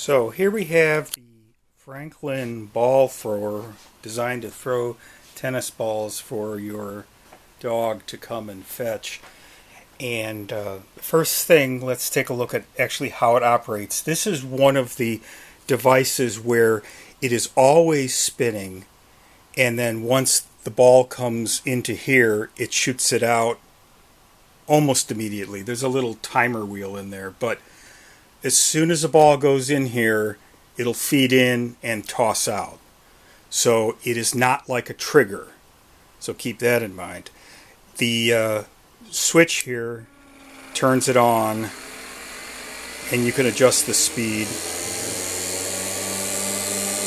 So here we have the Franklin ball thrower designed to throw tennis balls for your dog to come and fetch. And first thing, let's take a look at actually how it operates. This is one of the devices where it is always spinning, and then once the ball comes into here, it shoots it out almost immediately. There's a little timer wheel in there, but as soon as the ball goes in here, it'll feed in and toss out. So it is not like a trigger. So keep that in mind. The switch here turns it on, and you can adjust the speed.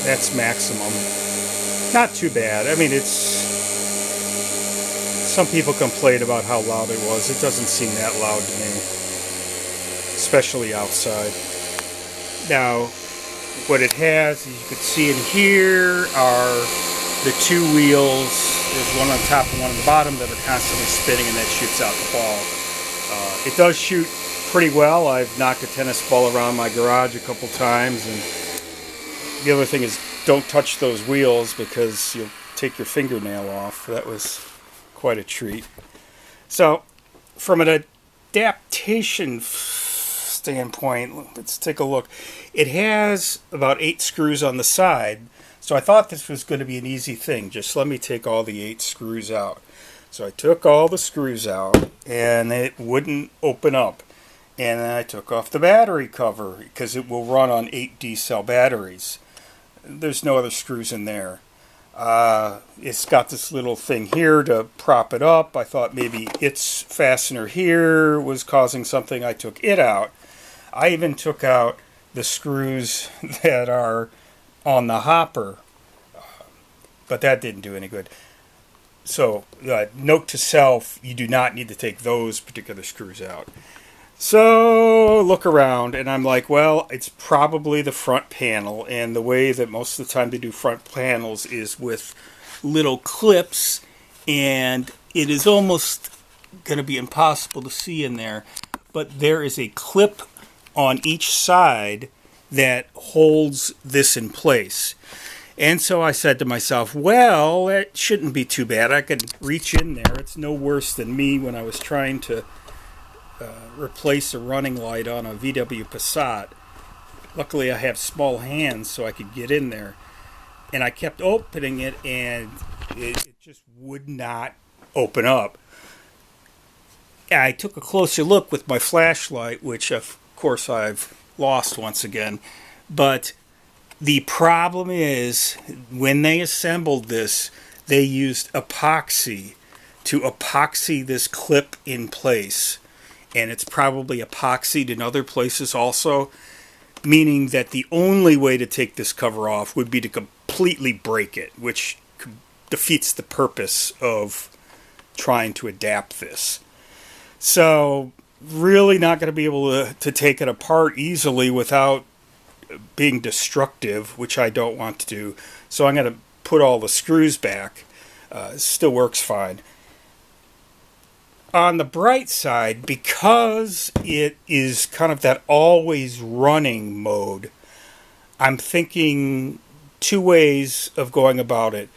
That's maximum. Not too bad. I mean, some people complain about how loud it was. It doesn't seem that loud to me, especially outside. Now, what it has, as you can see in here, are the two wheels. There's one on top and one on the bottom that are constantly spinning, and that shoots out the ball. It does shoot pretty well. I've knocked a tennis ball around my garage a couple times, and the other thing is don't touch those wheels because you'll take your fingernail off. That was quite a treat. So, from an adaptation standpoint, let's take a look. It has about 8 screws on the side, so I thought this was going to be an easy thing. Just let me take all the 8 screws out. So I took all the screws out, and it wouldn't open up. And then I took off the battery cover, because it will run on 8 D-cell batteries. There's no other screws in there. It's got this little thing here to prop it up. I thought maybe its fastener here was causing something. I took it out. I even took out the screws that are on the hopper, but that didn't do any good. So, note to self, you do not need to take those particular screws out. So, look around, and I'm like, well, it's probably the front panel, and the way that most of the time they do front panels is with little clips, and it is almost going to be impossible to see in there, but there is a clip on each side that holds this in place. And so I said to myself, well, it shouldn't be too bad. I could reach in there. It's no worse than me when I was trying to replace a running light on a VW Passat. Luckily, I have small hands, so I could get in there. And I kept opening it, and it just would not open up. I took a closer look with my flashlight, which, of course, I've lost once again. But the problem is, when they assembled this, they used epoxy to epoxy this clip in place. And it's probably epoxied in other places also, meaning that the only way to take this cover off would be to completely break it, which defeats the purpose of trying to adapt this. So, really not going to be able to take it apart easily without being destructive, which I don't want to do. So I'm going to put all the screws back. It still works fine. On the bright side, because it is kind of that always running mode, I'm thinking 2 ways of going about it.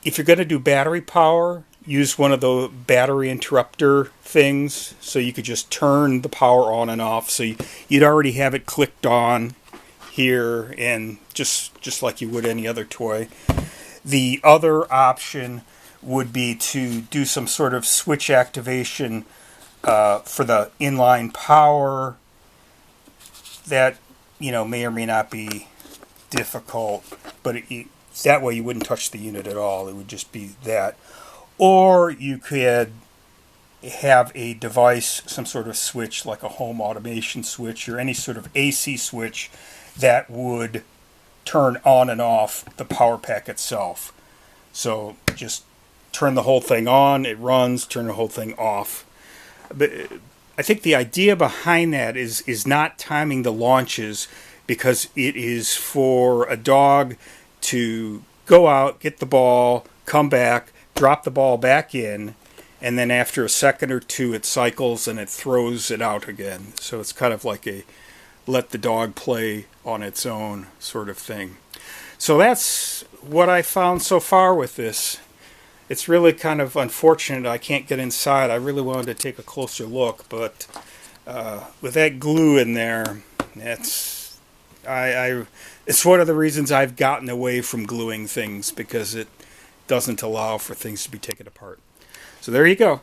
If you're going to do battery power, use one of the battery interrupter things, so you could just turn the power on and off. So you'd already have it clicked on here, and just like you would any other toy. The other option would be to do some sort of switch activation for the inline power. That, may or may not be difficult, but that way you wouldn't touch the unit at all. It would just be that. Or you could have a device, some sort of switch, like a home automation switch or any sort of AC switch that would turn on and off the power pack itself. So just turn the whole thing on, it runs, turn the whole thing off. But I think the idea behind that is not timing the launches, because it is for a dog to go out, get the ball, come back, drop the ball back in, and then after a second or two it cycles and it throws it out again. So it's kind of like a let the dog play on its own, sort of thing. So that's what I found so far with this. It's really kind of unfortunate I can't get inside. I really wanted to take a closer look, but with that glue in there, it's one of the reasons I've gotten away from gluing things, because it doesn't allow for things to be taken apart. So there you go.